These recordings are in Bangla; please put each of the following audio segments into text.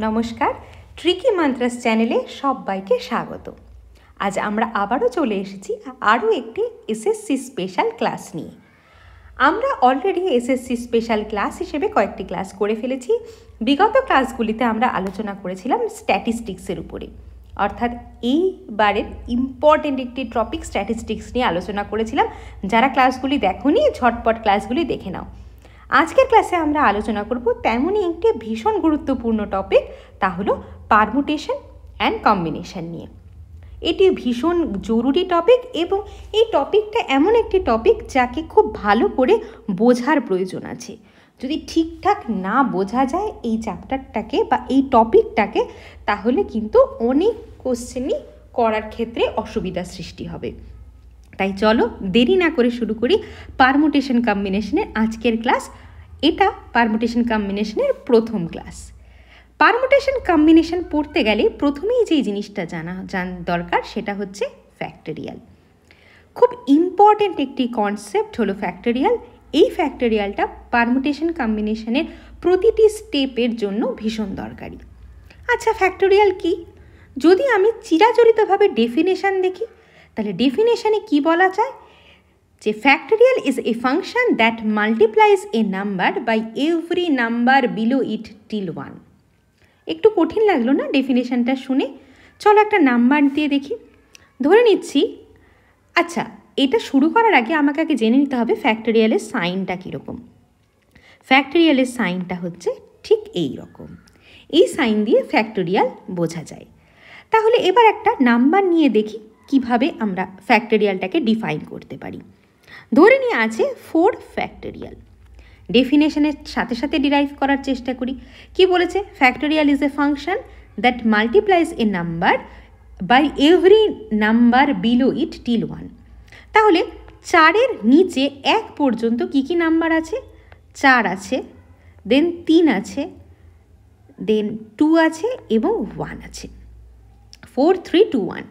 নমস্কার, ট্রিকি মন্ত্রাস চ্যানেলে সবাইকে স্বাগত। আজ আমরা আবারও চলে এসেছি আরও একটি এসএসসি স্পেশাল ক্লাস নিয়ে। আমরা অলরেডি এসএসসি স্পেশাল ক্লাস হিসেবে কয়েকটি ক্লাস করে ফেলেছি। বিগত ক্লাসগুলিতে আমরা আলোচনা করেছিলাম স্ট্যাটিস্টিক্সের উপরে, অর্থাৎ এইবারের ইম্পর্টেন্ট একটি টপিক স্ট্যাটিস্টিক্স নিয়ে আলোচনা করেছিলাম। যারা ক্লাসগুলি দেখোনি ঝটপট ক্লাসগুলি দেখে নাও। আজকের ক্লাসে আমরা আলোচনা করব তেমনই একটি ভীষণ গুরুত্বপূর্ণ টপিক, তা হলো পারমুটেশন অ্যান্ড কম্বিনেশন নিয়ে। এটি ভীষণ জরুরি টপিক এবং এই টপিকটা এমন একটি টপিক যাকে খুব ভালো করে বোঝার প্রয়োজন আছে। যদি ঠিকঠাক না বোঝা যায় এই চ্যাপ্টারটাকে বা এই টপিকটাকে, তাহলে কিন্তু অনেক কোশ্চেনই করার ক্ষেত্রে অসুবিধার সৃষ্টি হবে। তাই চলো দেরি না করে শুরু করি পারমুটেশন কম্বিনেশনের আজকের ক্লাস। এটা পারমুটেশন কম্বিনেশনের প্রথম ক্লাস। পারমুটেশন কম্বিনেশন পড়তে গেলে প্রথমেই যেই জিনিসটা জানা দরকার সেটা হচ্ছে ফ্যাক্টোরিয়াল। খুব ইম্পর্ট্যান্ট একটি কনসেপ্ট হলো ফ্যাক্টোরিয়াল। এই ফ্যাক্টোরিয়ালটা পারমুটেশন কম্বিনেশনের প্রতিটি স্টেপের জন্য ভীষণ দরকারি। আচ্ছা, ফ্যাক্টোরিয়াল কি? যদি আমি চিরাচরিতভাবে ডেফিনেশন দেখি, তাহলে ডেফিনেশনে কি বলা যায়? যে factorial is a function that multiplies a number by every number below it till 1। একটু কঠিন লাগলো না ডেফিনেশনটা শুনে? চলো একটা নাম্বার দিয়ে দেখি। ধরে নিচ্ছি, আচ্ছা এটা শুরু করার আগে আমাকে আগে জেনে নিতে হবে ফ্যাক্টোরিয়ালের সাইনটা কীরকম। ফ্যাক্টোরিয়ালের সাইনটা হচ্ছে ঠিক এই রকম। এই সাইন দিয়ে ফ্যাক্টোরিয়াল বোঝা যায়। তাহলে এবার একটা নাম্বার নিয়ে দেখি কিভাবে আমরা ফ্যাক্টোরিয়ালটাকে ডিফাইন করতে পারি। ধরে নিয়ে আছে 4 ফ্যাক্টোরিয়াল। ডেফিনেশনের সাথে সাথে ডিরাইভ করার চেষ্টা করি। কি বলেছে? Factorial is a function that multiplies a number by every number below it till 1। তাহলে 4-এর নিচে 1 পর্যন্ত কি কি নাম্বার আছে? 4 আছে, দেন 3 আছে, দেন 2 আছে এবং 1 আছে। 4, 3, 2, 1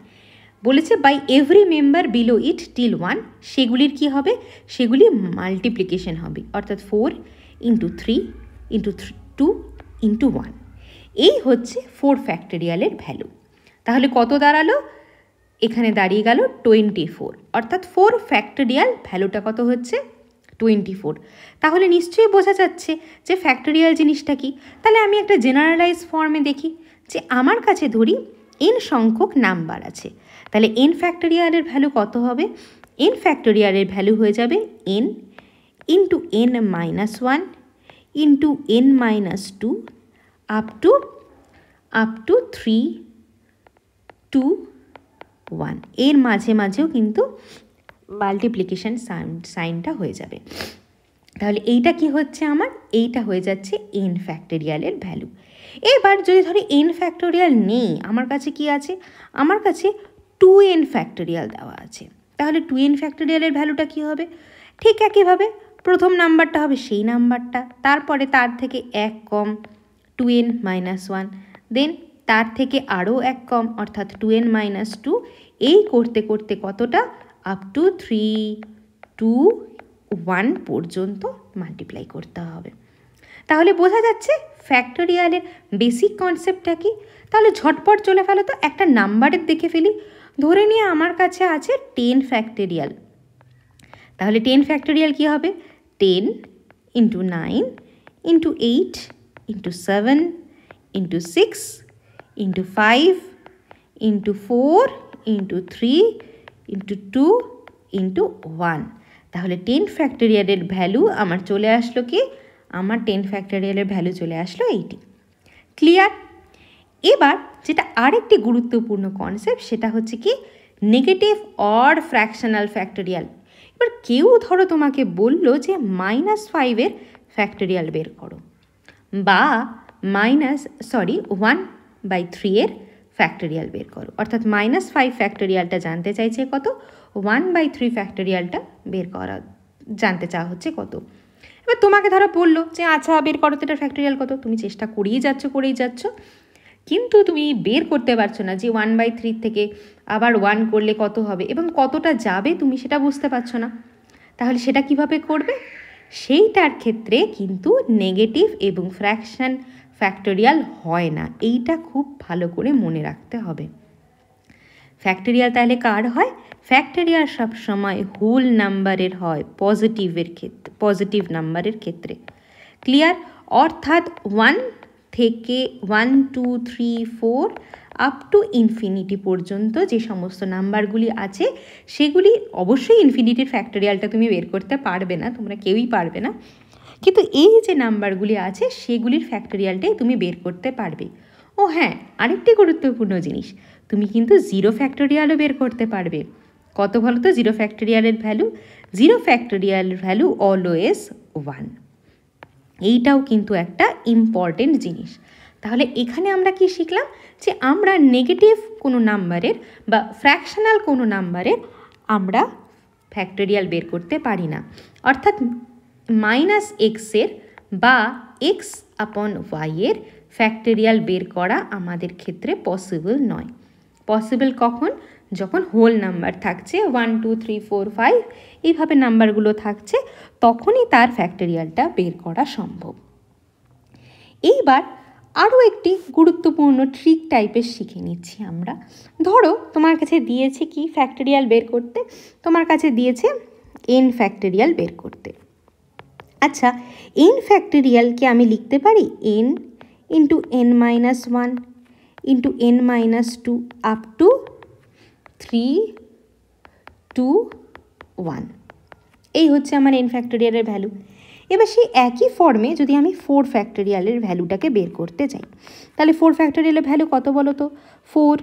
বলেছে by every member below it till 1। সেগুলির কি হবে? সেগুলি মাল্টিপ্লিকেশন হবে, অর্থাৎ 4 × 3 × 2 × 1। এই হচ্ছে 4 ফ্যাক্টোরিয়ালের ভ্যালু। তাহলে কত দাঁড়ালো? এখানে দাঁড়িয়ে গেল 24, অর্থাৎ 4 ফ্যাক্টোরিয়াল ভ্যালুটা কত হচ্ছে? 24। তাহলে নিশ্চয়ই বোঝা যাচ্ছে যে ফ্যাক্টোরিয়াল জিনিসটা কি। তাহলে আমি একটা জেনারেলাইজ ফর্মে দেখি যে আমার কাছে ধরি n সংখ্যক নাম্বার আছে। তাহলে n ফ্যাক্টোরিয়ালের ভ্যালু কত হবে? n ফ্যাক্টোরিয়ালের ভ্যালু হয়ে যাবে n × n - 1 × n - 2 up to 3 2 1। এর মাঝে মাঝেও কিন্তু মাল্টিপ্লিকেশন সাইনটা হয়ে যাবে। তাহলে এইটা কি হচ্ছে আমার? এইটা হয়ে যাচ্ছে n ফ্যাক্টোরিয়ালের ভ্যালু। এবার যদি ধরি n ফ্যাক্টোরিয়াল নেই, আমার কাছে কি আছে? আমার কাছে 2n ফ্যাক্টোরিয়াল দেওয়া আছে। তাহলে 2n ফ্যাক্টোরিয়ালের ভ্যালুটা কি হবে? ঠিক একইভাবে প্রথম নাম্বারটা হবে সেই নাম্বারটা, তারপরে তার থেকে 1 কম 2n - 1, দেন তার থেকে আরও 1 কম অর্থাৎ 2n - 2। এই করতে করতে কতটা? আপ টু 3 2 1 পর্যন্ত মাল্টিপ্লাই করতে হবে। তাহলে বোঝা যাচ্ছে ফ্যাক্টোরিয়ালের বেসিক কনসেপ্টটা কি। তাহলে ঝটপট চলে ফেলো তো একটা নাম্বারের দেখে ফেলি। ধরে নিয়ে আমার কাছে আছে 10 ফ্যাক্টোরিয়াল। তাহলে 10 ফ্যাক্টোরিয়াল কী হবে? 10 × 9 × 8 × 7 × 6 × 5 × 4 × 3 × 2 × 1। তাহলে 10 ফ্যাক্টোরিয়ালের ভ্যালু আমার চলে আসলো কি? আমার 10 ফ্যাক্টোরিয়ালের ভ্যালু চলে আসলো 80। ক্লিয়ার? এবার যেটা আরেকটি গুরুত্বপূর্ণ কনসেপ্ট সেটা হচ্ছে কি নেগেটিভ অর ফ্র্যাকশনাল ফ্যাক্টোরিয়াল। এবার কেউ ধরো তোমাকে বললো যে -5-এর ফ্যাক্টোরিয়াল বের করো, বা 1/3-এর ফ্যাক্টোরিয়াল বের করো, অর্থাৎ -5 ফ্যাক্টোরিয়ালটা জানতে চাইছে কত, 1/3 ফ্যাক্টোরিয়ালটা বের করা জানতে চাওয়া হচ্ছে কত। এবার তোমাকে ধরো বললো যে আচ্ছা বের করো তো এটা ফ্যাক্টোরিয়াল কত। তুমি চেষ্টা করেই যাচ্ছ, কিন্তু তুমি বের করতে পারছো না যে 1/3 থেকে আবার 1 করলে কত হবে এবং কতটা যাবে তুমি সেটা বুঝতে পারছো না। তাহলে সেটা কিভাবে করবে? সেইটার ক্ষেত্রে কিন্তু নেগেটিভ এবং ফ্যাক্টোরিয়াল হয় না, এইটা খুব ভালো করে মনে রাখতে হবে। ফ্যাক্টোরিয়াল তাহলে কার হয়? ফ্যাক্টোরিয়াল সবসময় হোল নাম্বারের হয়, পজিটিভ নাম্বারের ক্ষেত্রে। ক্লিয়ার? অর্থাৎ 1 থেকে 1 2 3 4 আপ টু ইনফিনিটি পর্যন্ত যে সমস্ত নাম্বারগুলি আছে সেগুলি অবশ্যই ইনফিনিটির ফ্যাক্টোরিয়ালটা তুমি বের করতে পারবে না, তোমরা কেউই পারবে না, কিন্তু এই যে নাম্বারগুলি আছে সেগুলির ফ্যাক্টোরিয়ালটাই তুমি বের করতে পারবে। ও হ্যাঁ, আরেকটি গুরুত্বপূর্ণ জিনিস, তুমি কিন্তু জিরো ফ্যাক্টোরিয়ালও বের করতে পারবে। কত বলো তো জিরো ফ্যাক্টোরিয়ালের ভ্যালু? জিরো ফ্যাক্টোরিয়ালের ভ্যালু অলওয়েজ 1। এইটাও কিন্তু একটা ইম্পর্টেন্ট জিনিস। তাহলে এখানে আমরা কি শিখলাম? যে আমরা নেগেটিভ কোনো নাম্বারের বা ফ্র্যাকশনাল কোনো নাম্বারের আমরা ফ্যাক্টোরিয়াল বের করতে পারি না, অর্থাৎ মাইনাস এক্সের বা এক্স আপন ওয়াইয়ের ফ্যাক্টোরিয়াল বের করা আমাদের ক্ষেত্রে পসিবল নয়। পসিবল কখন? যখন হোল নাম্বার থাকছে 1 2 3 4 5 এইভাবে নাম্বারগুলো থাকছে, তখনই তার ফ্যাক্টোরিয়ালটা বের করা সম্ভব। এইবার আরও একটি গুরুত্বপূর্ণ ট্রিক টাইপের শিখে নিচ্ছি আমরা। ধরো তোমার কাছে দিয়েছে কি ফ্যাক্টোরিয়াল বের করতে? তোমার কাছে দিয়েছে n ফ্যাক্টোরিয়াল বের করতে। আচ্ছা, n ফ্যাক্টোরিয়ালকে আমি লিখতে পারি n into n minus 1 into n minus 2 up to 3 2 1। এই হচ্ছে আমার n ফ্যাক্টোরিয়ালের ভ্যালু। এবার সেই একই ফর্মে যদি আমি 4 ফ্যাক্টোরিয়ালের ভ্যালুটাকে বের করতে চাই, তাহলে 4 ফ্যাক্টোরিয়ালের ভ্যালু কত বলো তো? 4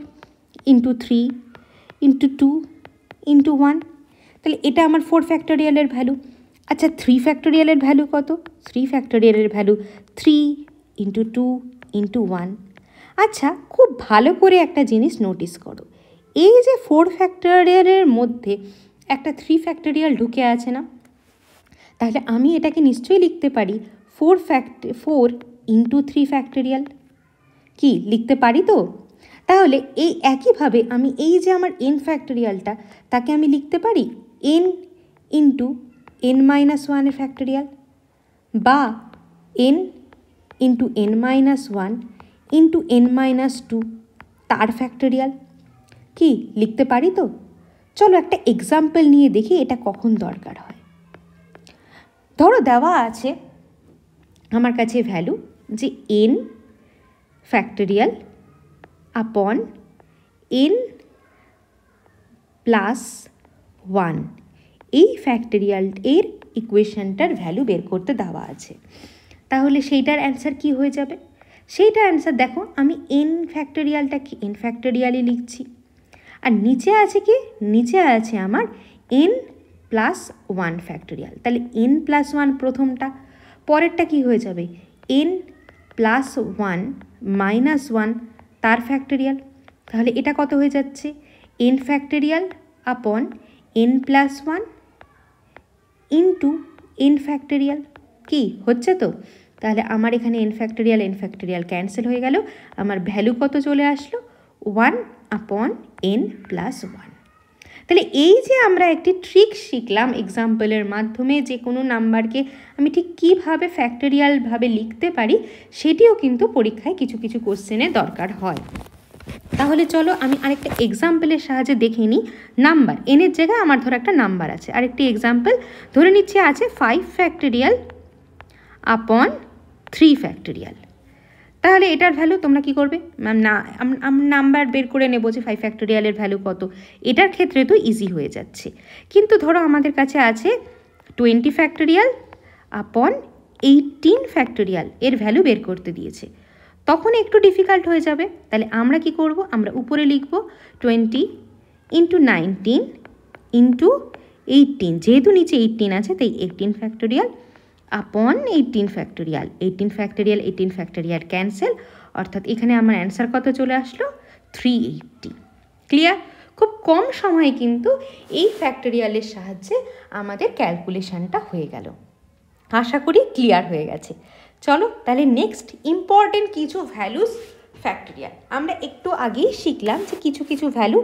ইন্টু 3 ইন্টু 2 ইন্টু 1। তাহলে এটা আমার 4 ফ্যাক্টোরিয়ালের ভ্যালু। আচ্ছা, 3 ফ্যাক্টোরিয়ালের ভ্যালু কত? 3 ফ্যাক্টোরিয়ালের ভ্যালু 3 ইন্টু 2 ইন্টু 1। আচ্ছা, খুব ভালো করে একটা জিনিস নোটিস করো, এই যে 4 ফ্যাক্টোরিয়ালের মধ্যে একটা 3 ফ্যাক্টোরিয়াল ঢুকে আছে না? তাহলে আমি এটাকে নিশ্চয়ই লিখতে পারি 4 ইন্টু 3 ফ্যাক্টোরিয়াল। কি লিখতে পারি তো? তাহলে এই একইভাবে আমি এই যে আমার n ফ্যাক্টোরিয়ালটা, তাকে আমি লিখতে পারি n into n minus 1 factorial, বা n into n minus 1 into n minus 2 তার ফ্যাক্টোরিয়াল। কি লিখতে পারি তো? চলো একটা এক্সাম্পল নিয়ে দেখি এটা কখন দরকার হয়। ধরো দেওয়া আছে আমার কাছে ভ্যালু যে n ফ্যাক্টোরিয়াল আপন n প্লাস 1, এই ফ্যাক্টোরিয়াল এর ইকুয়েশনটার ভ্যালু বের করতে দেওয়া আছে। তাহলে সেইটার অ্যান্সার কি হয়ে যাবে? সেইটার অ্যান্সার দেখো, আমি n ফ্যাক্টোরিয়ালটা কি n ফ্যাক্টোরিয়ালই লিখছি, আর নিচে আছে কি? নিচে আছে আমার n প্লাস 1 ফ্যাক্টোরিয়াল। তাহলে n প্লাস 1 প্রথমটা, পরেরটা কি হয়ে যাবে? n প্লাস 1 মাইনাস 1 তার ফ্যাক্টোরিয়াল। তাহলে এটা কত হয়ে যাচ্ছে? n ফ্যাক্টোরিয়াল আপন n plus 1 into n factorial. কি হচ্ছে তো? তাহলে আমার এখানে n ফ্যাক্টোরিয়াল ক্যান্সেল হয়ে গেল, আমার ভ্যালু কত চলে আসলো? 1 আপন n প্লাস 1। তাহলে এই যে আমরা একটি ট্রিক শিখলাম এক্সাম্পলের মাধ্যমে, যে কোনো নাম্বারকে আমি ঠিক কীভাবে ফ্যাক্টোরিয়ালভাবে লিখতে পারি, সেটিও কিন্তু পরীক্ষায় কিছু কিছু কোশ্চেনে দরকার হয়। তাহলে চলো আমি আরেকটা এক্সাম্পলের সাহায্যে দেখে নিই। নাম্বার এনের জায়গায় আমার ধরো একটা নাম্বার আছে, আরেকটি এক্সাম্পল ধরে নিচ্ছে আছে 5 ফ্যাক্টোরিয়াল আপন 3 ফ্যাক্টোরিয়াল। তাহলে এটার ভ্যালু তোমরা কি করবে? ম্যাম না, নাম্বার বের করে নেবো যে 5 ফ্যাক্টোরিয়ালের ভ্যালু কত। এটার ক্ষেত্রে তো ইজি হয়ে যাচ্ছে, কিন্তু ধরো আমাদের কাছে আছে 20 ফ্যাক্টোরিয়াল আপন 18 ফ্যাক্টোরিয়াল এর ভ্যালু বের করতে দিয়েছে, তখন একটু ডিফিকাল্ট হয়ে যাবে। তাহলে আমরা কি করব? আমরা উপরে লিখব 20 ইন্টু 19 ইন্টু 18, যেহেতু নিচে 18 আছে তাই 18 ফ্যাক্টোরিয়াল আপন 18 ফ্যাক্টোরিয়াল। 18 ফ্যাক্টোরিয়াল ক্যান্সেল, অর্থাৎ এখানে আমার অ্যান্সার কত চলে আসলো? 380। ক্লিয়ার? খুব কম সময়ে কিন্তু এই ফ্যাক্টোরিয়ালের সাহায্যে আমাদের ক্যালকুলেশনটা হয়ে গেল। আশা করি ক্লিয়ার হয়ে গেছে। চলো তাহলে নেক্সট ইম্পর্টেন্ট কিছু ভ্যালুস ফ্যাক্টোরিয়াল আমরা একটু আগেই শিখলাম, যে কিছু কিছু ভ্যালু,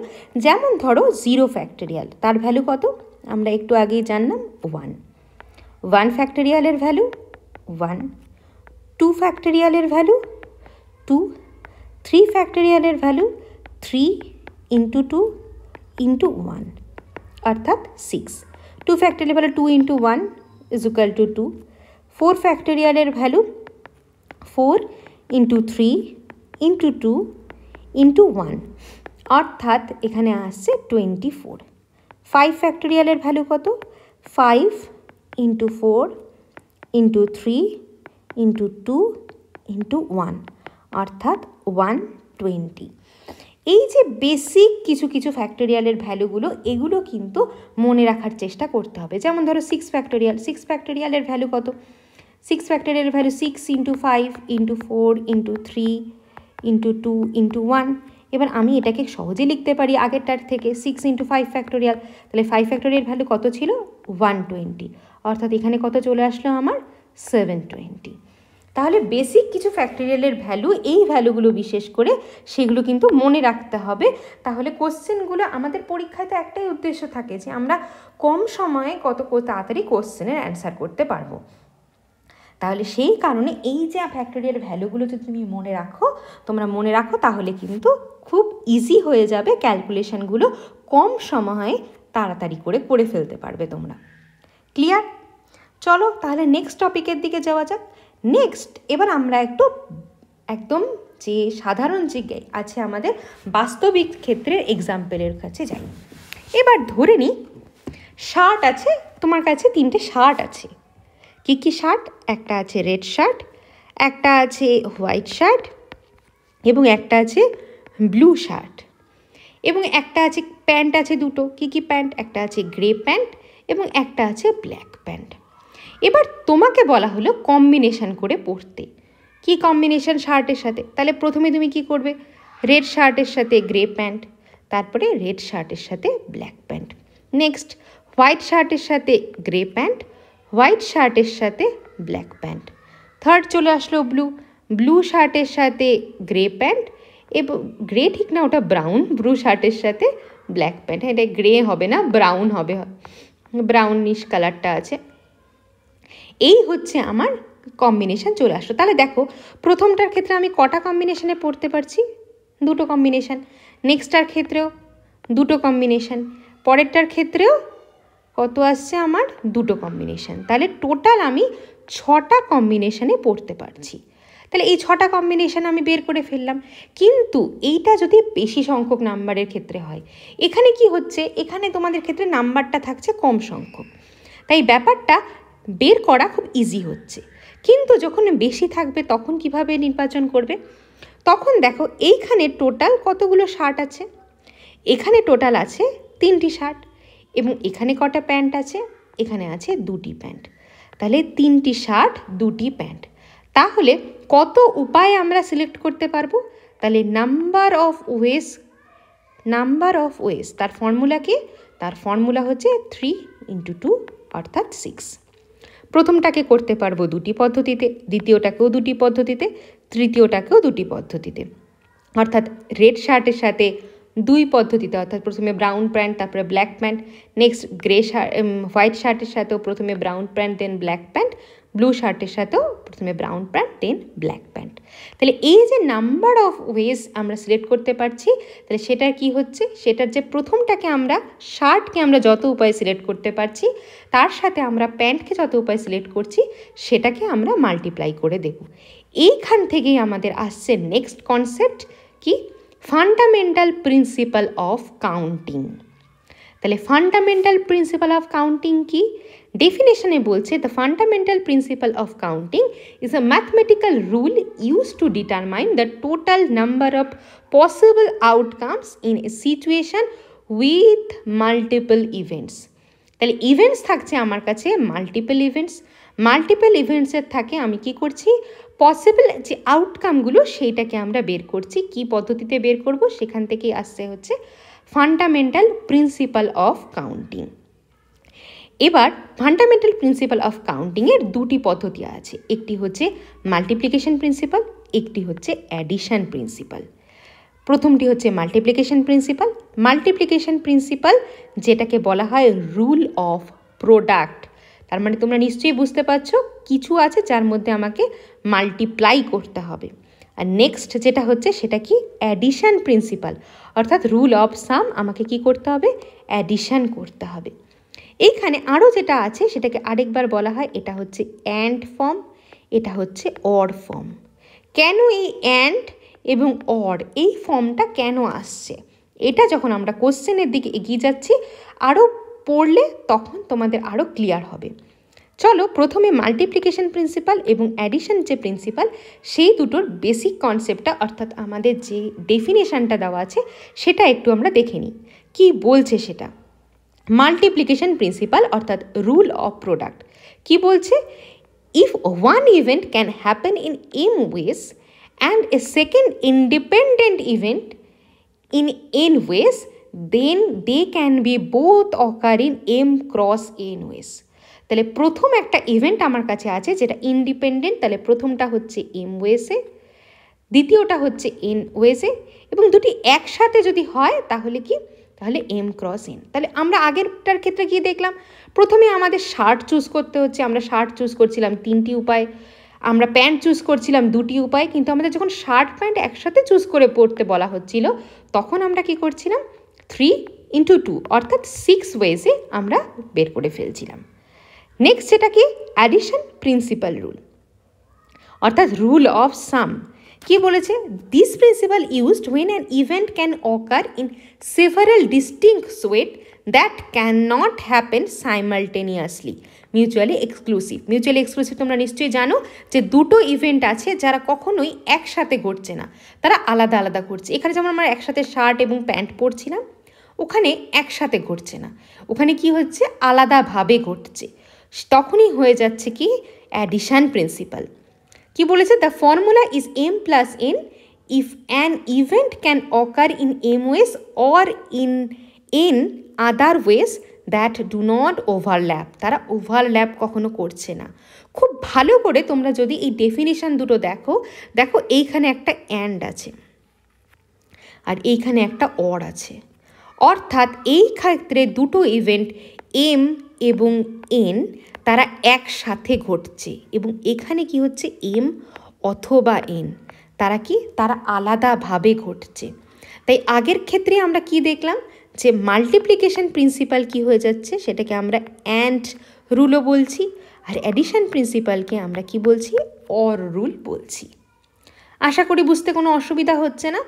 যেমন ধরো 0 ফ্যাক্টোরিয়াল, তার ভ্যালু কত আমরা একটু আগেই জানলাম 1। 1 ফ্যাক্টোরিয়ালের ভ্যালু 1, 2 ফ্যাক্টোরিয়ালের ভ্যালু 2, 3 ফ্যাক্টোরিয়ালের ভ্যালু 3 ইন্টু 2 ইন্টু 1 অর্থাৎ 6। 2 ফ্যাক্টোরিয়ালের value 2 into 1 is equal to 2। 4 ফ্যাক্টোরিয়ালের ভ্যালু 4 ইন্টু 3 ইন্টু 2 ইন্টু 1 অর্থাৎ এখানে আসছে 24। 5 ফ্যাক্টোরিয়ালের ভ্যালু কত? 5 ইন্টু 4 ইন্টু 3 ইন্টু 2 ইন্টু 1 অর্থাৎ 120। এই যে বেসিক কিছু কিছু ফ্যাক্টোরিয়ালের ভ্যালুগুলো, এগুলো কিন্তু মনে রাখার চেষ্টা করতে হবে। যেমন ধরো 6 ফ্যাক্টোরিয়াল, 6 ফ্যাক্টোরিয়ালের ভ্যালু কত? 6 ফ্যাক্টোরিয়ালের value 6 into 5 into 4 into 3 into 2 into 1। এবার আমি এটাকে সহজে লিখতে পারি আগেরটার থেকে, 6 ইন্টু 5 ফ্যাক্টোরিয়াল। তাহলে 5 ফ্যাক্টোরিয়াল ভ্যালু কত ছিল? 120। অর্থাৎ এখানে কত চলে আসলো আমার? 720। তাহলে বেসিক কিছু ফ্যাক্টোরিয়ালের ভ্যালু, এই ভ্যালুগুলো বিশেষ করে সেগুলো কিন্তু মনে রাখতে হবে। তাহলে কোশ্চেনগুলো আমাদের পরীক্ষায় তো একটাই উদ্দেশ্য থাকে যে আমরা কম সময়ে কত তাড়াতাড়ি কোশ্চেনের অ্যান্সার করতে পারবো। তাহলে সেই কারণে এই যে ফ্যাক্টোরিয়াল ভ্যালুগুলো যদি তুমি তোমরা মনে রাখো তাহলে কিন্তু খুব ইজি হয়ে যাবে ক্যালকুলেশনগুলো, কম সময়ে তাড়াতাড়ি করে ফেলতে পারবে তোমরা। ক্লিয়ার? চলো তাহলে নেক্সট টপিকের দিকে যাওয়া যাক। নেক্সট এবার আমরা একদম যে সাধারণ যে আছে আমাদের বাস্তবিক ক্ষেত্রের এক্সাম্পলের কাছে যাই। এবার ধরে নিই শার্ট আছে, তোমার কাছে 3টে শার্ট আছে। কী কী শার্ট? একটা আছে রেড শার্ট, একটা আছে হোয়াইট শার্ট এবং একটা আছে ব্লু শার্ট, এবং একটা আছে প্যান্ট আছে দুটো। কী কী প্যান্ট? একটা আছে গ্রে প্যান্ট এবং একটা আছে ব্ল্যাক প্যান্ট। এবার তোমাকে বলা হলো কম্বিনেশন করে পরতে। কি কম্বিনেশন শার্টের সাথে? তাহলে প্রথমে তুমি কি করবে? রেড শার্টের সাথে গ্রে প্যান্ট, তারপরে রেড শার্টের সাথে ব্ল্যাক প্যান্ট, নেক্সট হোয়াইট শার্টের সাথে গ্রে প্যান্ট, হোয়াইট শার্টের সাথে ব্ল্যাক প্যান্ট, থার্ড চলে আসলো ব্লু শার্টের সাথে গ্রে প্যান্ট, এবং গ্রে ঠিক না, ওটা ব্রাউন, ব্লু শার্টের সাথে ব্ল্যাক প্যান্ট। এটা গ্রে হবে না, ব্রাউন হবে, ব্রাউনিশ কালারটা আছে। এই হচ্ছে আমার কম্বিনেশান চলে আসলো। তাহলে দেখো প্রথমটার ক্ষেত্রে আমি কটা কম্বিনেশানে পড়তে পারছি? 2টো কম্বিনেশান। নেক্সটটার ক্ষেত্রেও 2টো কম্বিনেশান, পরেরটার ক্ষেত্রেও কত আসছে আমার? 2টো কম্বিনেশান। তাহলে টোটাল আমি 6টা কম্বিনেশানে পড়তে পারছি। তাহলে এই 6টা কম্বিনেশান আমি বের করে ফেললাম। কিন্তু এইটা যদি বেশি সংখ্যক নাম্বারের ক্ষেত্রে হয়, এখানে কি হচ্ছে? এখানে তোমাদের ক্ষেত্রে নাম্বারটা থাকছে কম সংখ্যক, তাই ব্যাপারটা বের করা খুব ইজি হচ্ছে। কিন্তু যখন বেশি থাকবে তখন কিভাবে নির্বাচন করবে? তখন দেখো এইখানে টোটাল কতগুলো শার্ট আছে? এখানে টোটাল আছে 3টি শার্ট, এবং এখানে কটা প্যান্ট আছে? এখানে আছে 2টি প্যান্ট। তাহলে 3টি শার্ট 2টি প্যান্ট। তাহলে কত উপায়ে আমরা সিলেক্ট করতে পারবো? তাহলে নাম্বার অফ ওয়েস, তার ফর্মুলা কি? তার ফর্মুলা হচ্ছে 3 × 2 অর্থাৎ 6। প্রথমটাকে করতে পারবো 2টি পদ্ধতিতে, দ্বিতীয়টাকেও 2টি পদ্ধতিতে, তৃতীয়টাকেও 2টি পদ্ধতিতে। অর্থাৎ রেড শার্টের সাথে 2 পদ্ধতিতে, অর্থাৎ প্রথমে ব্রাউন প্যান্ট তারপরে ব্ল্যাক প্যান্ট, নেক্সট হোয়াইট শার্টের সাথেও প্রথমে ব্রাউন প্যান্ট দেন ব্ল্যাক প্যান্ট, ব্লু শার্টের সাথেও প্রথমে ব্রাউন প্যান্ট দেন ব্ল্যাক প্যান্ট। তাহলে এই যে নাম্বার অফ ওয়েজ আমরা সিলেক্ট করতে পারছি, তাহলে সেটার কি হচ্ছে? সেটার যে প্রথমটাকে আমরা শার্টকে আমরা যত উপায়ে সিলেক্ট করতে পারছি, তার সাথে আমরা প্যান্টকে যত উপায়ে সিলেক্ট করছি সেটাকে আমরা মাল্টিপ্লাই করে দেব। এইখান থেকেই আমাদের আসছে নেক্সট কনসেপ্ট কি? Fundamental principal of counting. তাহলে ফান্ডামেন্টাল প্রিন্সিপাল অফ কাউন্টিং কি? ডেফিনেশনে বলছে, the fundamental principal of counting is a mathematical rule use to determine the total number of possible outcomes in a situation with multiple events. তাহলে ইভেন্টস থাকছে আমার কাছে মাল্টিপল ইভেন্টসের থাকে আমি কি করছি? পসিবল যে আউটকামগুলো সেইটাকে আমরা বের করছি। কি পদ্ধতিতে বের করব? সেখান থেকেই আসছে হচ্ছে ফান্ডামেন্টাল প্রিন্সিপাল অফ কাউন্টিং। এবার ফান্ডামেন্টাল প্রিন্সিপাল অফ কাউন্টিংয়ের 2টি পদ্ধতি আছে, একটি হচ্ছে মাল্টিপ্লিকেশন প্রিন্সিপাল, একটি হচ্ছে অ্যাডিশন প্রিন্সিপাল। প্রথমটি হচ্ছে মাল্টিপ্লিকেশন প্রিন্সিপাল, যেটাকে বলা হয় রুল অফ প্রোডাক্ট। তার মানে তোমরা নিশ্চয়ই বুঝতে পারছো কিছু আছে যার মধ্যে আমাকে মাল্টিপ্লাই করতে হবে। আর নেক্সট যেটা হচ্ছে সেটা কি অ্যাডিশন প্রিন্সিপাল, অর্থাৎ রুল অফ সাম আমাকে কি করতে হবে, অ্যাডিশন করতে হবে। এইখানে আরও যেটা আছে সেটাকে আরেকবার বলা হয়, এটা হচ্ছে অ্যান্ড ফর্ম, এটা হচ্ছে অর ফর্ম। কেন এই অ্যান্ড এবং অর এই ফর্মটা কেন আসছে, এটা যখন আমরা কোশ্চেনের দিকে এগিয়ে যাচ্ছি আরও পড়লে তখন তোমাদের আরও ক্লিয়ার হবে। চলো প্রথমে মাল্টিপ্লিকেশন প্রিন্সিপাল এবং অ্যাডিশন যে প্রিন্সিপাল সেই দুটোর বেসিক কনসেপ্টটা অর্থাৎ আমাদের যে ডেফিনেশনটা দেওয়া আছে সেটা একটু আমরা দেখে নিই কী বলছে সেটা। মাল্টিপ্লিকেশন প্রিন্সিপাল অর্থাৎ রুল অফ প্রোডাক্ট কি বলছে, if one event can happen in M ways and a second independent event in n ways, then they can be both occur in m cross n ways। তাহলে প্রথম একটা ইভেন্ট আমার কাছে আছে যেটা ইন্ডিপেন্ডেন্ট, তাহলে প্রথমটা হচ্ছে m ওয়েসে, দ্বিতীয়টা হচ্ছে n ওয়েসে, এবং দুটি একসাথে যদি হয় তাহলে কি, তাহলে m ক্রস n। তাহলে আমরা আগেরটার ক্ষেত্রে গিয়ে দেখলাম প্রথমে আমাদের শার্ট চুজ করতে হচ্ছে, আমরা শার্ট চুজ করছিলাম 3টি উপায়, আমরা প্যান্ট চুজ করছিলাম 2টি উপায়, কিন্তু আমাদের যখন শার্ট প্যান্ট একসাথে চুজ করে পড়তে বলা হচ্ছিল তখন আমরা কি করছিলাম 3x2 অর্থাৎ 6 ওয়েজে আমরা বের করে ফেলছিলাম। নেক্সট যেটা কি অ্যাডিশন প্রিন্সিপাল রুল অর্থাৎ রুল অফ সাম কি বলেছে, this principal used when an event can occur in several distinct ways that cannot happen simultaneously mutually exclusive. Mutually exclusive তোমরা নিশ্চয়ই জানো যে দুটো ইভেন্ট আছে যারা কখনোই একসাথে ঘটছে না, তারা আলাদা আলাদা ঘটছে। এখানে যেমন আমরা একসাথে শার্ট এবং প্যান্ট পরছিলাম, ওখানে একসাথে ঘটছে না, ওখানে কি হচ্ছে আলাদাভাবে ঘটছে, তখনই হয়ে যাচ্ছে কি অ্যাডিশন প্রিন্সিপাল। কি বলেছে, the formula is m plus n if an event can occur in m ways or in n other ways that do not overlap, তারা ওভারল্যাপ কখনো করছে না। খুব ভালো করে তোমরা যদি এই ডেফিনিশন দুটো দেখো, দেখো এইখানে একটা অ্যান্ড আছে আর এইখানে একটা অর আছে, অর্থাৎ এই ক্ষেত্রে দুটো ইভেন্ট এম এবং এন তারা একসাথে ঘটছে, এবং এখানে কি হচ্ছে এম অথবা এন তারা কি, তারা আলাদাভাবে ঘটছে। তাই আগের ক্ষেত্রে আমরা কি দেখলাম যে মাল্টিপ্লিকেশন প্রিন্সিপাল কি হয়ে যাচ্ছে, সেটাকে আমরা অ্যান্ড রুলও বলছি, আর অ্যাডিশন প্রিন্সিপালকে আমরা কি বলছি, অর রুল বলছি। আশা করি বুঝতে কোনো অসুবিধা হচ্ছে না।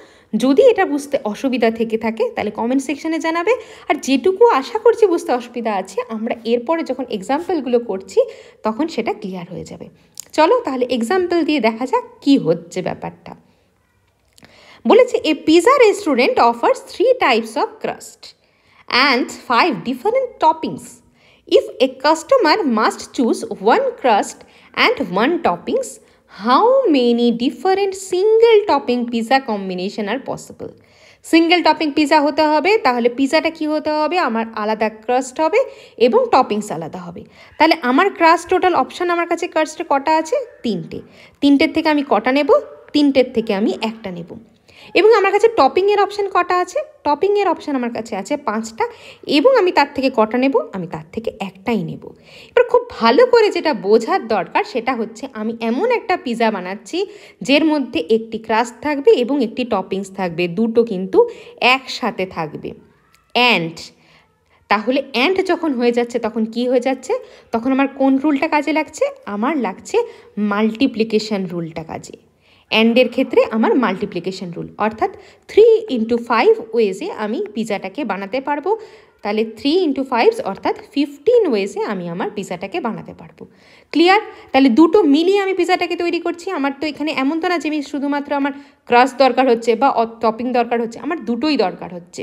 যদি এটা বুঝতে অসুবিধা থেকে থাকে তাহলে কমেন্ট সেকশানে জানাবে, আর যেটুকু আশা করছি বুঝতে অসুবিধা আছে আমরা এরপরে যখন এক্সাম্পলগুলো করছি তখন সেটা ক্লিয়ার হয়ে যাবে। চলো তাহলে এক্সাম্পল দিয়ে দেখা যাক কী হচ্ছে ব্যাপারটা। বলেছে a pizza restaurant offers 3 types of crust and 5 different toppings. If a customer must choose 1 crust and 1 toppings, how many different single topping pizza combination are possible? Single topping pizza হতে হবে, তাহলে পিজাটা কি হতে হবে, আমার আলাদা ক্রাস্ট হবে এবং টপিংস আলাদা হবে। তাহলে আমার ক্রাস্ট টোটাল অপশান আমার কাছে ক্রাস্টে কটা আছে, 3টে। 3টের থেকে আমি কটা নেব, 3টের থেকে আমি একটা নেব। এবং আমার কাছে টপিংয়ের অপশান কটা আছে, টপিংয়ের অপশান আমার কাছে আছে 5টা, এবং আমি তার থেকে কটা নেব, আমি তার থেকে একটাই নেব। এবার খুব ভালো করে যেটা বোঝার দরকার সেটা হচ্ছে আমি এমন একটা পিজা বানাচ্ছি যের মধ্যে একটি ক্রাস্ট থাকবে এবং একটি টপিংস থাকবে, দুটো কিন্তু একসাথে থাকবে। অ্যান্ড তাহলে অ্যান্ড যখন হয়ে যাচ্ছে তখন কি হয়ে যাচ্ছে, তখন আমার কোন রুলটা কাজে লাগছে, আমার লাগছে মাল্টিপ্লিকেশন রুলটা কাজে। অ্যান্ডের ক্ষেত্রে আমার মাল্টিপ্লিকেশন রুল, অর্থাৎ 3x5 ওয়েজে আমি পিজাটাকে বানাতে পারবো। তাহলে 3x5 অর্থাৎ 15 ওয়েজে আমি আমার পিজাটাকে বানাতে পারবো। ক্লিয়ার? তাহলে দুটো মিলিয়ে আমি পিজাটাকে তৈরি করছি। আমার তো এখানে এমন তো না যে আমি শুধুমাত্র আমার ক্রাস্ট দরকার হচ্ছে বা টপিং দরকার হচ্ছে, আমার দুটোই দরকার হচ্ছে।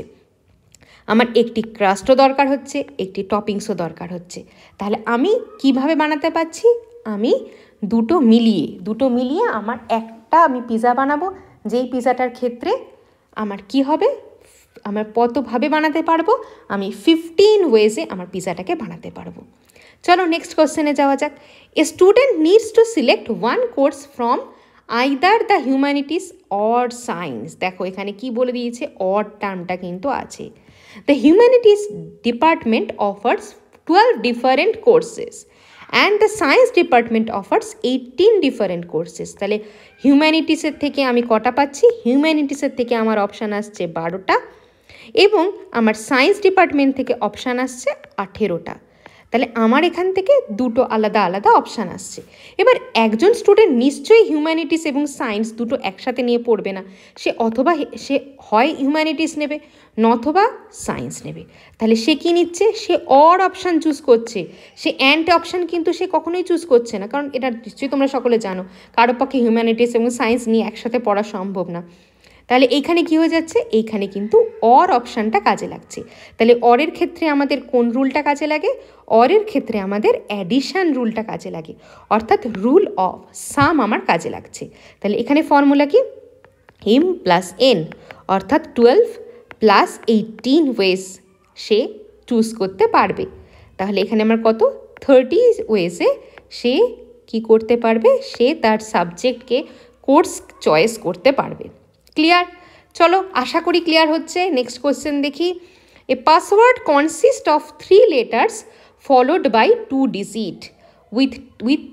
আমার একটি ক্রাস্টও দরকার হচ্ছে, একটি টপিংসও দরকার হচ্ছে। তাহলে আমি কিভাবে বানাতে পারছি, আমি দুটো মিলিয়ে আমার একটা আমি পিজা বানাবো, যেই পিজাটার ক্ষেত্রে আমার কি হবে, আমার কতভাবে বানাতে পারবো, আমি 15 ওয়েজে আমার পিজাটাকে বানাতে পারবো। চলো নেক্সট কোশ্চেনে যাওয়া যাক। A student needs to select 1 course from either the humanities or science. দেখো এখানে কি বলে দিয়েছে, অর টার্মটা কিন্তু আছে। The humanities department offers 12 different courses and the science department offers 18 different courses. তাহলে হিউম্যানিটিসের থেকে আমি কটা পাচ্ছি? হিউম্যানিটিসের থেকে আমার অপশান আসছে 12টা এবং আমার সায়েন্স ডিপার্টমেন্ট থেকে অপশান আসছে 18টা। তাহলে আমার এখান থেকে দুটো আলাদা আলাদা অপশান আসছে। এবার একজন স্টুডেন্ট নিশ্চয়ই হিউম্যানিটিস এবং সায়েন্স দুটো একসাথে নিয়ে পড়বে না, সে অথবা সে হয় হিউম্যানিটিস নেবে নথবা সায়েন্স নেবে। তাহলে সে কী নিচ্ছে? সে অর অপশান চুজ করছে, সে অ্যান্ড অপশান কিন্তু সে কখনোই চুজ করছে না, কারণ এটা নিশ্চয়ই তোমরা সকলে জানো কারো পক্ষে হিউম্যানিটিস এবং সায়েন্স নিয়ে একসাথে পড়া সম্ভব না। তাহলে এইখানে কী হয়ে যাচ্ছে? এইখানে কিন্তু অর অপশানটা কাজে লাগছে। তাহলে অরের ক্ষেত্রে আমাদের কোন রুলটা কাজে লাগে? অরের ক্ষেত্রে আমাদের অ্যাডিশান রুলটা কাজে লাগে, অর্থাৎ রুল অফ সাম আমার কাজে লাগছে। তাহলে এখানে ফর্মুলা কি? m প্লাস n, অর্থাৎ 12 প্লাস 18 ওয়েজ সে চুজ করতে পারবে। তাহলে এখানে আমার কত? 30 ওয়েজে সে কি করতে পারবে? সে তার সাবজেক্টকে কোর্স চয়েস করতে পারবে। ক্লিয়ার? চলো, আশা করি ক্লিয়ার হচ্ছে। নেক্সট কোয়েশ্চেন দেখি। A password consist of 3 letters followed by 2 digits with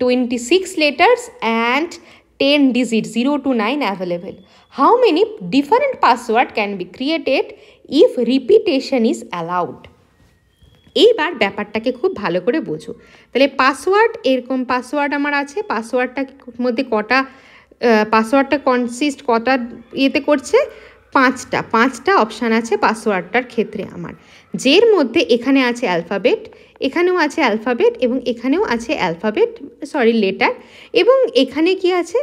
26 letters and 10 digits 0 to 9 available. How many different password can be created if repetition is allowed? এইবার ব্যাপারটাকে খুব ভালো করে বোঝো। তাহলে পাসওয়ার্ড, এরকম পাসওয়ার্ড আমার আছে, পাসওয়ার্ডটার মধ্যে কটা, পাসওয়ার্ডটা কনসিস্ট কটা ইয়েতে করছে? 5টা অপশান আছে পাসওয়ার্ডটার ক্ষেত্রে আমার, যের মধ্যে এখানে আছে অ্যালফাবেট, এখানেও আছে অ্যালফাবেট এবং এখানেও আছে অ্যালফাবেট লেটার, এবং এখানে কি আছে?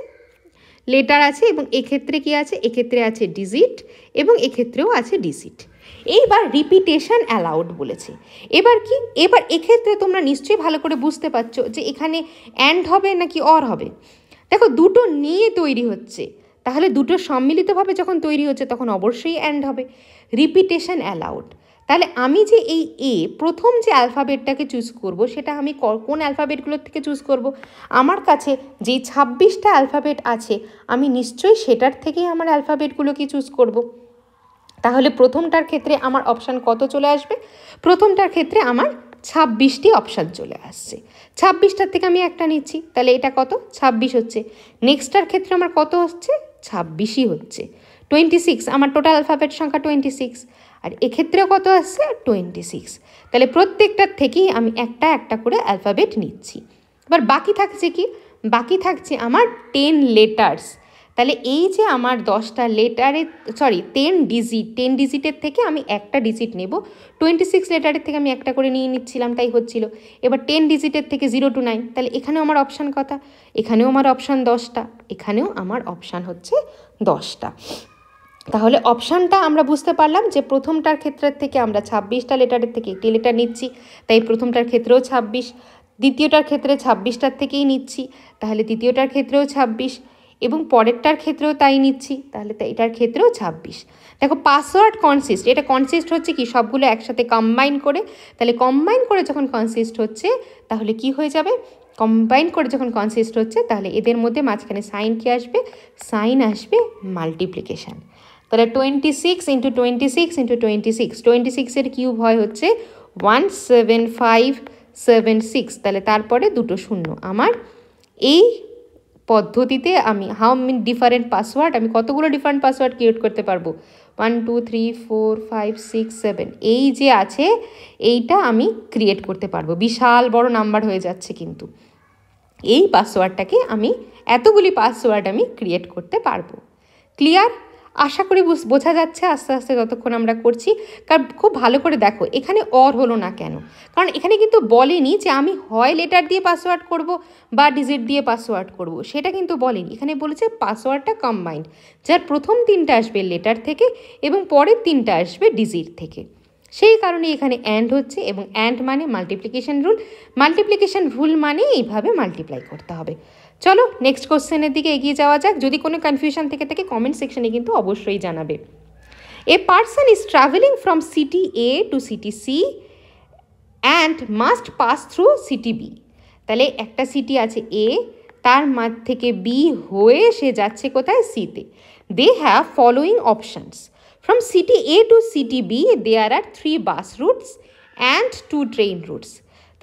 লেটার আছে, এবং এক্ষেত্রে কি আছে? এক্ষেত্রে আছে ডিজিট এবং এক্ষেত্রেও আছে ডিজিট। এইবার রিপিটেশন অ্যালাউড বলেছে। এবার কি? এবার এক্ষেত্রে তোমরা নিশ্চয়ই ভালো করে বুঝতে পারছো যে এখানে অ্যান্ড হবে নাকি অর হবে। দেখো, দুটো নিয়ে তৈরি হচ্ছে, তাহলে দুটো সম্মিলিতভাবে যখন তৈরি হচ্ছে তখন অবশ্যই অ্যান্ড হবে। রিপিটেশন অ্যালাউড, তাহলে আমি যে এই প্রথম যে অ্যালফাবেটটাকে চুজ করব সেটা আমি কোন অ্যালফাবেটগুলোর থেকে চুজ করব? আমার কাছে যেই 26টা অ্যালফাবেট আছে আমি নিশ্চয়ই সেটার থেকেই আমার অ্যালফাবেটগুলোকে চুজ করব। তাহলে প্রথমটার ক্ষেত্রে আমার অপশান কত চলে আসবে? প্রথমটার ক্ষেত্রে আমার 26টি অপশান চলে আসছে। 26টার থেকে আমি একটা নিচ্ছি, তাহলে এটা কত? 26 হচ্ছে। নেক্সটটার ক্ষেত্রে আমার কত হচ্ছে? 26ই হচ্ছে। 26, আমার টোটাল অ্যালফাবেট সংখ্যা 26, আর এক্ষেত্রেও কত আসছে? 26। তাহলে প্রত্যেকটার থেকেই আমি একটা একটা করে অ্যালফাবেট নিচ্ছি। এবার বাকি থাকছে কি? বাকি থাকছে আমার 10 লেটার্স। তাহলে এই যে আমার 10টা লেটারের 10 ডিজিটের থেকে আমি একটা ডিজিট নেব। 26 লেটারের থেকে আমি একটা করে নিয়ে নিচ্ছিলাম, তাই হচ্ছিল। এবার 10 ডিজিটের থেকে 0 to 9, তাহলে এখানেও আমার অপশান কথা? এখানেও আমার অপশান 10টা, এখানেও আমার অপশান হচ্ছে 10টা। তাহলে অপশানটা আমরা বুঝতে পারলাম যে প্রথমটার ক্ষেত্রের থেকে আমরা 26টা লেটারের থেকে একটি লেটার নিচ্ছি, তাই প্রথমটার ক্ষেত্রেও 26। দ্বিতীয়টার ক্ষেত্রে 26টার থেকেই নিচ্ছি, তাহলে দ্বিতীয়টার ক্ষেত্রেও 26, এবং পরেরটার ক্ষেত্রেও তাই নিচ্ছি, তাহলে এটার ক্ষেত্রেও 26। দেখো, পাসওয়ার্ড কনসিস্ট, এটা কনসিস্ট হচ্ছে কি? সবগুলো একসাথে কম্বাইন করে। তাহলে কম্বাইন করে যখন কনসিস্ট হচ্ছে তাহলে কি হয়ে যাবে? কম্বাইন করে যখন কনসিস্ট হচ্ছে তাহলে এদের মধ্যে মাঝখানে সাইন কি আসবে? সাইন আসবে মাল্টিপ্লিকেশান। তাহলে 26 × 26 × 26, 26-এর কিউব হয় হচ্ছে 17576। তাহলে তারপরে দুটো শূন্য। আমার এই পদ্ধতিতে আমি ডিফারেন্ট পাসওয়ার্ড, আমি কতগুলো ডিফারেন্ট পাসওয়ার্ড ক্রিয়েট করতে পারবো? 1 2 3 4 5 6 7, এই যে আছে এইটা আমি ক্রিয়েট করতে পারবো। বিশাল বড় নাম্বার হয়ে যাচ্ছে, কিন্তু এই পাসওয়ার্ডটাকে আমি এতগুলি পাসওয়ার্ড আমি ক্রিয়েট করতে পারবো। ক্লিয়ার? আশা করি বোঝা যাচ্ছে আস্তে আস্তে যতক্ষণ আমরা করছি। কারণ খুব ভালো করে দেখো, এখানে অর হলো না কেন? কারণ এখানে কিন্তু বলেনি যে আমি হয় লেটার দিয়ে পাসওয়ার্ড করব বা ডিজিট দিয়ে পাসওয়ার্ড করব, সেটা কিন্তু বলেনি। এখানে বলেছে পাসওয়ার্ডটা কম্বাইন্ড, যার প্রথম 3টা আসবে লেটার থেকে এবং পরের 3টা আসবে ডিজিট থেকে। সেই কারণে এখানে অ্যান্ড হচ্ছে, এবং অ্যান্ড মানে মাল্টিপ্লিকেশন রুল। মাল্টিপ্লিকেশন রুল মানে এইভাবে মাল্টিপ্লাই করতে হবে। চলো নেক্সট কোশ্চেনের দিকে এগিয়ে যাওয়া যাক। যদি কোনো কনফিউশন থেকে থাকে কমেন্ট সেকশনে কিন্তু অবশ্যই জানাবে। A person is travelling from city A to city C and must pass through city B. তাহলে একটা সিটি আছে এ, তার মাঝ থেকে বি হয়ে সে যাচ্ছে কোথায়? সিতে। They have following options. From city A to city B there are 3 bus routes and 2 train routes.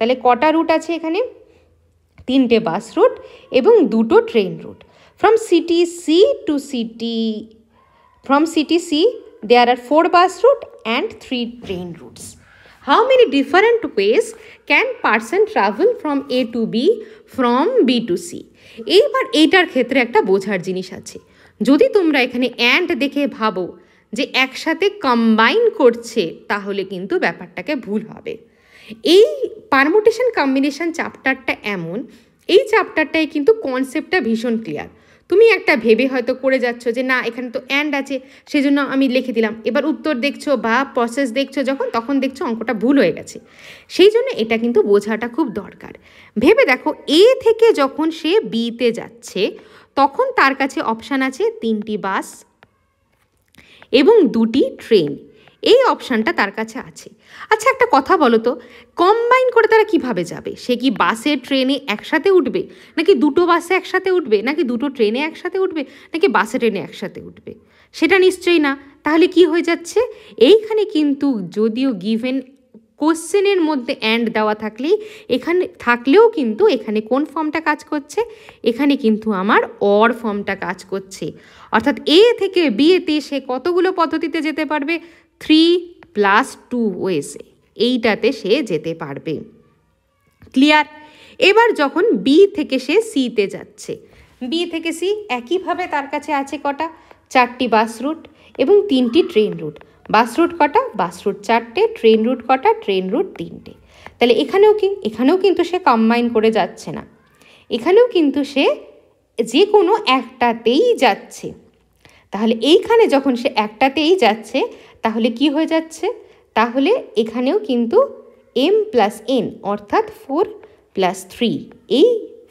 তাহলে কটা রুট আছে এখানে? তিনটে বাস রুট এবং দুটো train route. From city C to city C there are 4 bus route and 3 train routes. How many different ways can person travel from A to B from B to C? এইবার এইটার ক্ষেত্রে একটা বোঝার জিনিস আছে। যদি তোমরা এখানে অ্যান্ড দেখে ভাবো যে একসাথে কম্বাইন করছে, তাহলে কিন্তু ব্যাপারটাকে ভুল হবে। এই পারমুটেশন কম্বিনেশন চ্যাপ্টারটা এমন, এই চ্যাপ্টারটায় কিন্তু কনসেপ্টটা ভীষণ ক্লিয়ার। তুমি একটা ভেবে হয়তো করে যাচ্ছ যে না এখানে তো অ্যান্ড আছে, সেজন্য আমি লিখে দিলাম। এবার উত্তর দেখছো বা প্রসেস দেখছো যখন, তখন দেখছো অঙ্কটা ভুল হয়ে গেছে। সেই জন্য এটা কিন্তু বোঝাটা খুব দরকার। ভেবে দেখো, এ থেকে যখন সে বিতে যাচ্ছে তখন তার কাছে অপশান আছে 3টি বাস এবং 2টি ট্রেন। এই অপশানটা তার কাছে আছে। আচ্ছা একটা কথা বলো তো, কম্বাইন করে তারা কিভাবে যাবে? সে কি বাসে ট্রেনে একসাথে উঠবে, নাকি দুটো বাসে একসাথে উঠবে, নাকি দুটো ট্রেনে একসাথে উঠবে, নাকি বাসে ট্রেনে একসাথে উঠবে? সেটা নিশ্চয়ই না। তাহলে কি হয়ে যাচ্ছে, এইখানে কিন্তু যদিও গিভেন কোশ্চেনের মধ্যে অ্যান্ড দেওয়া থাকলেও কিন্তু এখানে কোন ফর্মটা কাজ করছে, এখানে কিন্তু আমার অর ফর্মটা কাজ করছে। অর্থাৎ এ থেকে বি এতে সে কতগুলো পদ্ধতিতে যেতে পারবে? 3+2 ওয়েসে এইটাতে সে যেতে পারবে। ক্লিয়ার? এবার যখন বি থেকে সে সিতে যাচ্ছে, বি থেকে সি একইভাবে তার কাছে আছে কটা? 4টি বাস রুট এবং 3টি ট্রেন রুট। বাস রুট কটা? বাস রুট 4টে, ট্রেন রুট কটা? ট্রেন রুট 3টে। তাহলে এখানেও কিন্তু সে কম্বাইন করে যাচ্ছে না, এখানেও কিন্তু সে যে কোনো একটাতেই যাচ্ছে। তাহলে এইখানে যখন সে একটাতেই যাচ্ছে, তাহলে কি হয়ে যাচ্ছে? তাহলে এখানেও কিন্তু m+n অর্থাৎ 4+3 এই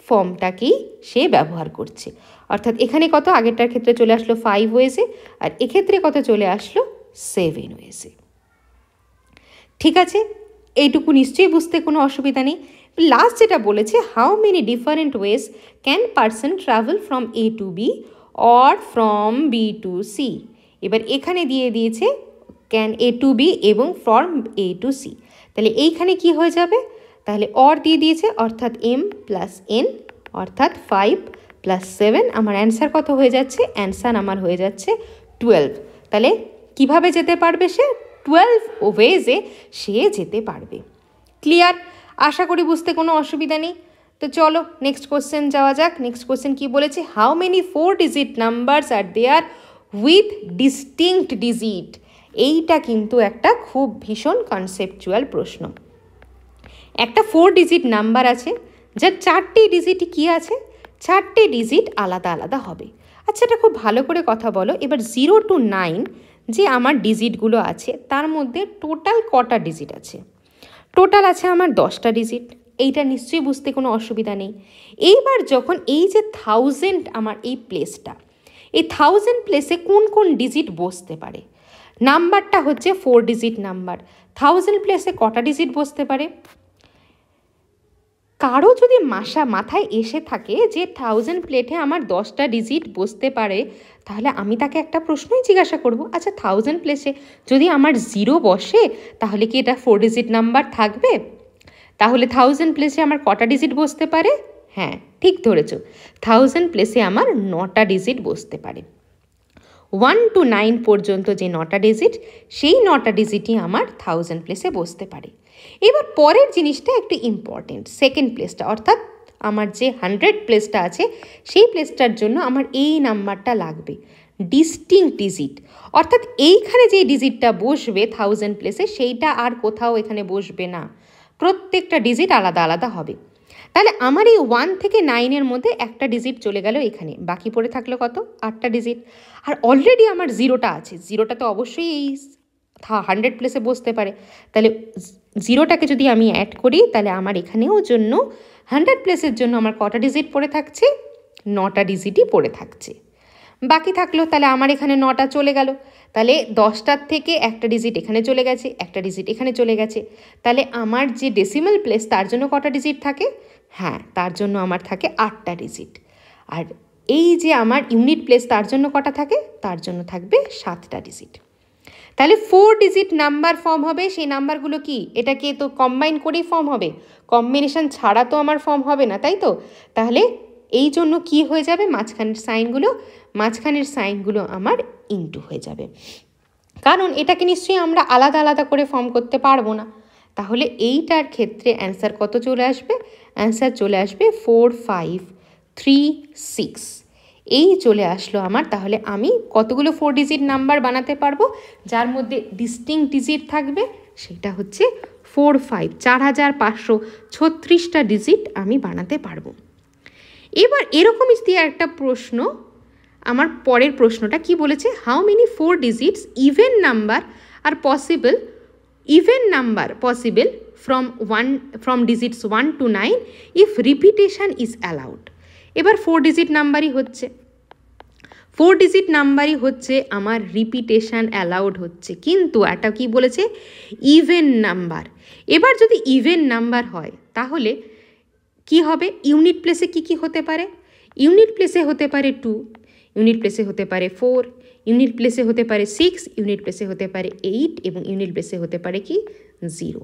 ফর্মটাকেই সে ব্যবহার করছে। অর্থাৎ এখানে কত? আগেরটার ক্ষেত্রে চলে আসলো 5 ওয়েসে, আর এক্ষেত্রে কত চলে আসলো? 7 ওয়েসে। ঠিক আছে, এইটুকু নিশ্চয়ই বুঝতে কোনো অসুবিধা নেই। লাস্ট যেটা বলেছে, how many different ways can person travel from A to B or from B to C. এবার এখানে দিয়ে দিয়েছে ক্যান এ টু বি এবং ফ্রম এ টু সি। তাহলে এইখানে কি হয়ে যাবে? তাহলে অর দিয়ে দিয়েছে, অর্থাৎ m+n অর্থাৎ 5+7। আমার অ্যান্সার কত হয়ে যাচ্ছে? অ্যান্সার আমার হয়ে যাচ্ছে 12। তাহলে কিভাবে যেতে পারবে সে? 12 ওয়েজে সে যেতে পারবে। ক্লিয়ার? আশা করি বুঝতে কোনো অসুবিধা নেই। তো চলো নেক্সট কোশ্চেন যাওয়া যাক। নেক্সট কোশ্চেন কি বলেছে? How many 4 digit numbers are there with distinct digit. এইটা কিন্তু একটা খুব ভীষণ কনসেপচুয়াল প্রশ্ন। একটা 4 ডিজিট নাম্বার আছে, যার 4টি ডিজিট কি আছে? 4টে ডিজিট আলাদা আলাদা হবে। আচ্ছা এটা খুব ভালো করে কথা বলো। এবার 0 to 9 যে আমার ডিজিটগুলো আছে, তার মধ্যে টোটাল কটা ডিজিট আছে? টোটাল আছে আমার 10টা ডিজিট। এইটা নিশ্চয়ই বুঝতে কোনো অসুবিধা নেই। এইবার যখন এই যে 1000 আমার এই প্লেসটা, এই 1000 প্লেসে কোন কোন ডিজিট বসতে পারে? নাম্বারটা হচ্ছে 4 ডিজিট নাম্বার। 1000 প্লেসে কটা ডিজিট বসতে পারে? কারো যদি মাথায় এসে থাকে যে 1000 প্লেটে আমার 10টা ডিজিট বসতে পারে, তাহলে আমি তাকে একটা প্রশ্নই জিজ্ঞাসা করব, আচ্ছা 1000 প্লেসে যদি আমার 0 বসে, তাহলে কি এটা 4 ডিজিট নাম্বার থাকবে? তাহলে 1000 প্লেসে আমার কটা ডিজিট বসতে পারে? হ্যাঁ ঠিক ধরেছ, 1000 প্লেসে আমার 9টা ডিজিট বসতে পারে। 1 to 9 পর্যন্ত যে 9টা ডিজিট, সেই 9টা ডিজিটই আমার 1000 প্লেসে বসতে পারে। এবার পরের জিনিসটা একটু ইম্পর্টেন্ট, সেকেন্ড প্লেসটা, অর্থাৎ আমার যে 100 প্লেসটা আছে, সেই প্লেসটার জন্য আমার এই নাম্বারটা লাগবে, ডিস্টিংক্ট ডিজিট। অর্থাৎ এইখানে যে ডিজিটটা বসবে 1000 প্লেসে, সেইটা আর কোথাও এখানে বসবে না, প্রত্যেকটা ডিজিট আলাদা আলাদা হবে। তাহলে আমার এই 1 থেকে 9-এর মধ্যে একটা ডিজিট চলে গেল এখানে, বাকি পড়ে থাকলো কত? 8টা ডিজিট। আর অলরেডি আমার 0টা আছে, 0টা তো অবশ্যই এই 100 প্লেসে বসতে পারে। তাহলে 0টাকে যদি আমি অ্যাড করি, তাহলে আমার এখানেও জন্য 100 প্লেসের জন্য আমার কটা ডিজিট পড়ে থাকছে? 9টা ডিজিটই পড়ে থাকছে। বাকি থাকলো, তাহলে আমার এখানে 9টা চলে গেল। তাহলে 10টার থেকে একটা ডিজিট এখানে চলে গেছে, একটা ডিজিট এখানে চলে গেছে। তাহলে আমার যে ডেসিমাল প্লেস, তার জন্য কটা ডিজিট থাকে? হ্যাঁ, তার জন্য আমার থাকে 8টা ডিজিট। আর এই যে আমার ইউনিট প্লেস, তার জন্য কটা থাকে? তার জন্য থাকবে 7টা ডিজিট। তাহলে 4 ডিজিট নাম্বার ফর্ম হবে। সেই নাম্বারগুলো কি, এটাকে তো কম্বাইন করেই ফর্ম হবে, কম্বিনেশন ছাড়া তো আমার ফর্ম হবে না, তাই তো? তাহলে এই জন্য কি হয়ে যাবে, মাঝখানের সাইনগুলো আমার ইনটু হয়ে যাবে, কারণ এটাকে নিশ্চয়ই আমরা আলাদা আলাদা করে ফর্ম করতে পারবো না। তাহলে এইটার ক্ষেত্রে অ্যান্সার কত চলে আসবে? অ্যান্সার চলে আসবে 4 5 3 6, এই চলে আসলো আমার। তাহলে আমি কতগুলো 4 ডিজিট নাম্বার বানাতে পারবো যার মধ্যে ডিস্টিংক্ট ডিজিট থাকবে? সেটা হচ্ছে 4 5, 4536টা ডিজিট আমি বানাতে পারবো। এবার এরকমই দিয়ে একটা প্রশ্ন, আমার পরের প্রশ্নটা কি বলেছে, how many 4 digits even number are possible from digits 1 to 9 if repetition is allowed। এবার 4 ডিজিট নাম্বারই হচ্ছে, 4 ডিজিট নাম্বারই হচ্ছে, আমার রিপিটেশন অ্যালাউড হচ্ছে, কিন্তু এটা কি বলেছে, ইভেন নাম্বার। এবার যদি ইভেন নাম্বার হয় তাহলে কি হবে, ইউনিট প্লেসে কি হতে পারে? ইউনিট প্লেসে হতে পারে 2, ইউনিট প্লেসে হতে পারে 4, ইউনিট প্লেসে হতে পারে 6, ইউনিট প্লেসে হতে পারে 8 এবং ইউনিট প্লেসে হতে পারে কি 0।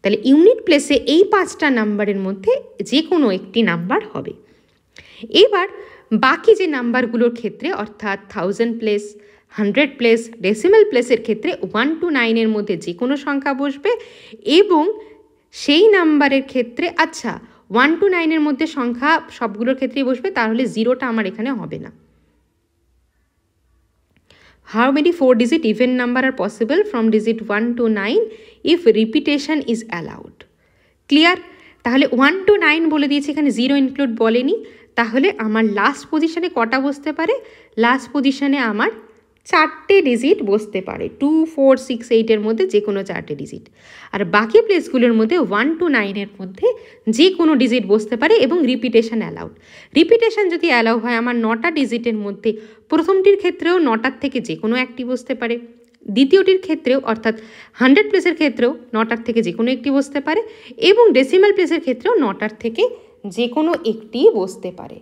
তাহলে ইউনিট প্লেসে এই 5টা নাম্বারের মধ্যে যে কোনো একটি নাম্বার হবে। এবার বাকি যে নাম্বারগুলোর ক্ষেত্রে, অর্থাৎ 1000 প্লেস, 100 প্লেস, ডেসিমাল প্লেসের ক্ষেত্রে 1 to 9 মধ্যে যে কোনো সংখ্যা বসবে, এবং সেই নাম্বারের ক্ষেত্রে, আচ্ছা 1 to 9 মধ্যে সংখ্যা সবগুলোর ক্ষেত্রেই বসবে, তাহলে 0টা আমার এখানে হবে না। How many 4 digit even number are possible from digit 1 to 9 if repetition is allowed? Clear? তাহলে 1 to 9 বলে দিয়েছে, এখানে 0 ইনক্লুড বলেনি। তাহলে আমার লাস্ট পজিশনে কটা বসতে পারে? লাস্ট পজিশনে আমার 4টে ডিজিট বসতে পারে, 2 4 6 8 মধ্যে যে কোনো 4টে ডিজিট। আর বাকি প্লেসগুলোর মধ্যে 1 to 9 মধ্যে যে কোনো ডিজিট বসতে পারে এবং রিপিটেশন অ্যালাউড। রিপিটেশন যদি অ্যালাউ হয় আমার 9টা ডিজিটের মধ্যে প্রথমটির ক্ষেত্রেও 9টার থেকে যে কোনো একটি বসতে পারে, দ্বিতীয়টির ক্ষেত্রেও অর্থাৎ 100 প্লেসের ক্ষেত্রেও 9টার থেকে যে কোনো একটি বসতে পারে, এবং ডেসিমাল প্লেসের ক্ষেত্রেও 9টার থেকে যে কোনো একটি বসতে পারে।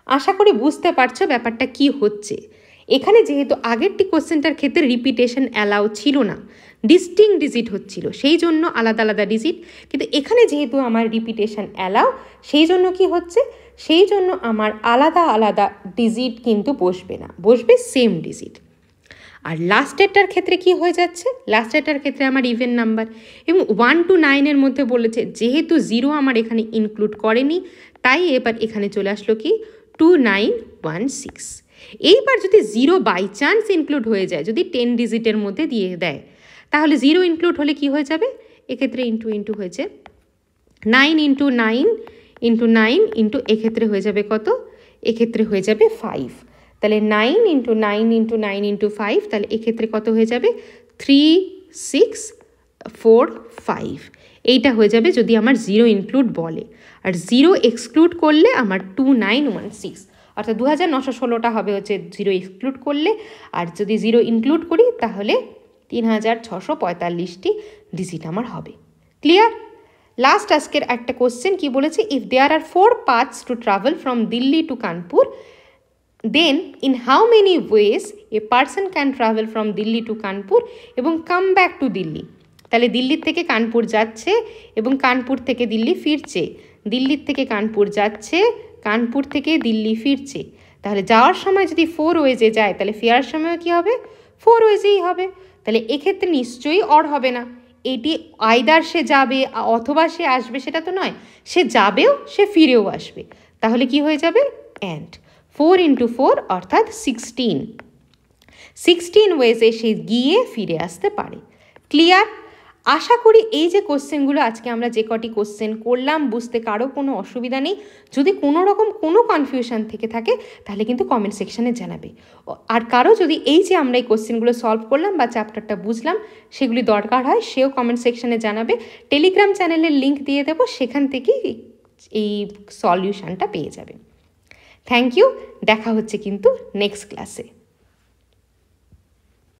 আশা করি বুঝতে পারছো ব্যাপারটা কি হচ্ছে। এখানে যেহেতু আগেরটি কোশ্চেনটার ক্ষেত্রে রিপিটেশন অ্যালাউ ছিল না, ডিস্টিংক্ট ডিজিট হচ্ছিল, সেই জন্য আলাদা আলাদা ডিজিট, কিন্তু এখানে যেহেতু আমার রিপিটেশন অ্যালাউ, সেই জন্য কি হচ্ছে, সেই জন্য আমার আলাদা আলাদা ডিজিট কিন্তু বসবে না, বসবে সেম ডিজিট। আর লাস্টেরটার ক্ষেত্রে কি হয়ে যাচ্ছে, লাস্টেরটার ক্ষেত্রে আমার ইভেন নাম্বার, এবং 1 to 9 মধ্যে বলেছে, যেহেতু 0 আমার এখানে ইনক্লুড করেনি, তাই এবার এখানে চলে আসলো কি 2916। এইবার যদি 0 বাই চান্স ইনক্লুড হয়ে যায়, যদি 10 ডিজিটের মধ্যে দিয়ে দেয়, তাহলে 0 ইনক্লুড হলে কি হয়ে যাবে, এক্ষেত্রে ইন্টু হয়েছে 9 ইন্টু 9 ইন্টু 9 ইন্টু, এক্ষেত্রে হয়ে যাবে কত, এক্ষেত্রে হয়ে যাবে 5। তাহলে 9 ইন্টু 9 ইন্টু 9 ইন্টু 5, তাহলে এক্ষেত্রে কত হয়ে যাবে 3 6 4 5। এইটা হয়ে যাবে যদি আমার 0 ইনক্লুড বলে, আর 0 এক্সক্লুড করলে আমার 2916, অর্থাৎ 2916টা হবে হচ্ছে 0 এক্সক্লুড করলে, আর যদি 0 ইনক্লুড করি তাহলে 3645টি ডিজিট আমার হবে। ক্লিয়ার? লাস্ট আজকের একটা কোশ্চেন কি বলেছে, if there are 4 paths to travel from Delhi to Kanpur, then in how many ways a person can travel from Delhi to Kanpur এবং come back to Delhi? তাহলে দিল্লির থেকে কানপুর যাচ্ছে এবং কানপুর থেকে দিল্লি ফিরছে, দিল্লির থেকে কানপুর যাচ্ছে, কানপুর থেকে দিল্লি ফিরছে। তাহলে যাওয়ার সময় যদি 4 ওয়েজে যায়, তাহলে ফেরার সময়ও কী হবে, 4 ওয়েজেই হবে। তাহলে এক্ষেত্রে নিশ্চয়ই অড হবে না, এটি আইদার সে যাবে অথবা সে আসবে সেটা তো নয়, সে যাবেও সে ফিরেও আসবে। তাহলে কি হয়ে যাবে, অ্যান্ড 4 ইন্টু 4 অর্থাৎ 16 ওয়েজে সে গিয়ে ফিরে আসতে পারে। ক্লিয়ার? আশা করি এই যে কোশ্চেনগুলো আজকে আমরা যে কটি কোশ্চেন করলাম বুঝতে কারো কোনো অসুবিধা নেই। যদি কোনো রকম কোনো কনফিউশন থেকে থাকে তাহলে কিন্তু কমেন্ট সেকশানে জানাবে। আর কারো যদি এই যে আমরা এই কোশ্চেনগুলো সলভ করলাম বা চ্যাপ্টারটা বুঝলাম সেগুলি দরকার হয়, সেও কমেন্ট সেকশানে জানাবে। টেলিগ্রাম চ্যানেলের লিঙ্ক দিয়ে দেবো, সেখান থেকেই এই সলিউশনটা পেয়ে যাবে। থ্যাংক ইউ, দেখা হচ্ছে কিন্তু নেক্সট ক্লাসে।